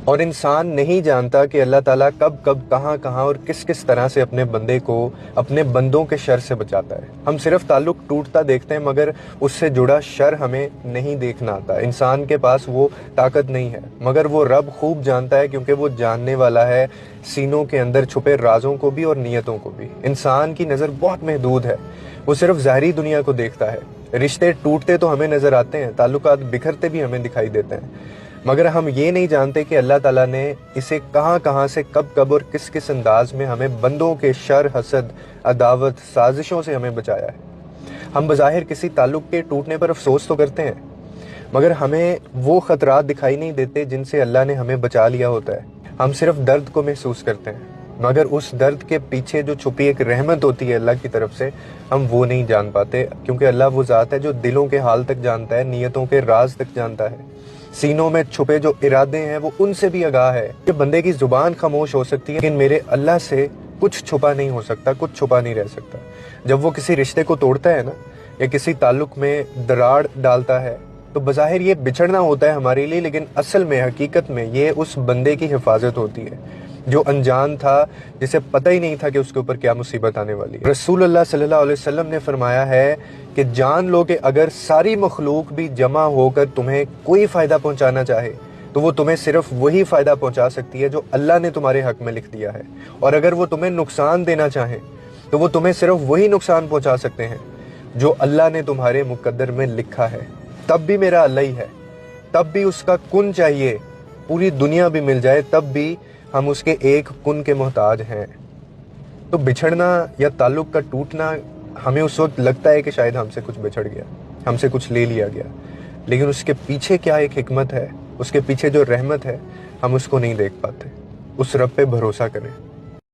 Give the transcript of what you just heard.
اور انسان نہیں جانتا کہ اللہ تعالیٰ کب کب کہاں کہاں اور کس کس طرح سے اپنے بندے کو اپنے بندوں کے شر سے بچاتا ہے۔ ہم صرف تعلق ٹوٹتا دیکھتے ہیں مگر اس سے جڑا شر ہمیں نہیں دیکھنا آتا۔ انسان کے پاس وہ طاقت نہیں ہے مگر وہ رب خوب جانتا ہے، کیونکہ وہ جاننے والا ہے سینوں کے اندر چھپے رازوں کو بھی اور نیتوں کو بھی۔ انسان کی نظر بہت محدود ہے، وہ صرف ظاہری دنیا کو دیکھتا ہے۔ رشتے ٹوٹتے تو ہمیں نظر آتے ہیں، تعلقات بکھرتے بھی ہمیں دکھائی دیتے ہیں، مگر ہم یہ نہیں جانتے کہ اللہ تعالیٰ نے اسے کہاں کہاں سے کب کب اور کس کس انداز میں ہمیں بندوں کے شر، حسد، عداوت، سازشوں سے ہمیں بچایا ہے۔ ہم بظاہر کسی تعلق کے ٹوٹنے پر افسوس تو کرتے ہیں مگر ہمیں وہ خطرات دکھائی نہیں دیتے جن سے اللہ نے ہمیں بچا لیا ہوتا ہے۔ ہم صرف درد کو محسوس کرتے ہیں مگر اس درد کے پیچھے جو چھپی ایک رحمت ہوتی ہے اللہ کی طرف سے، ہم وہ نہیں جان پاتے، کیونکہ اللہ وہ ذات ہے جو دلوں کے حال تک جانتا ہے، نیتوں کے راز تک جانتا ہے، سینوں میں چھپے جو ارادے ہیں وہ ان سے بھی آگاہ ہے۔ کہ بندے کی زبان خاموش ہو سکتی ہے لیکن میرے اللہ سے کچھ چھپا نہیں ہو سکتا، کچھ چھپا نہیں رہ سکتا۔ جب وہ کسی رشتے کو توڑتا ہے نا، یا کسی تعلق میں دراڑ ڈالتا ہے، تو بظاہر یہ بچھڑنا ہوتا ہے ہمارے لیے، لیکن اصل میں حقیقت میں یہ اس بندے کی حفاظت ہوتی ہے جو انجان تھا، جسے پتہ ہی نہیں تھا کہ اس کے اوپر کیا مصیبت آنے والی ہے۔ رسول اللہ صلی اللہ علیہ وسلم نے فرمایا ہے کہ جان لو کہ اگر ساری مخلوق بھی جمع ہو کر تمہیں کوئی فائدہ پہنچانا چاہے تو وہ تمہیں صرف وہی فائدہ پہنچا سکتی ہے جو اللہ نے تمہارے حق میں لکھ دیا ہے، اور اگر وہ تمہیں نقصان دینا چاہیں تو وہ تمہیں صرف وہی نقصان پہنچا سکتے ہیں جو اللہ نے تمہارے مقدر میں لکھا ہے۔ تب بھی میرا اللہ ہی ہے، تب بھی اس کا کن چاہیے، پوری دنیا بھی مل جائے تب بھی ہم اس کے ایک کن کے محتاج ہیں۔ تو بچھڑنا یا تعلق کا ٹوٹنا، ہمیں اس وقت لگتا ہے کہ شاید ہم سے کچھ بچھڑ گیا، ہم سے کچھ لے لیا گیا، لیکن اس کے پیچھے کیا ایک حکمت ہے، اس کے پیچھے جو رحمت ہے، ہم اس کو نہیں دیکھ پاتے۔ اس رب پہ بھروسہ کریں۔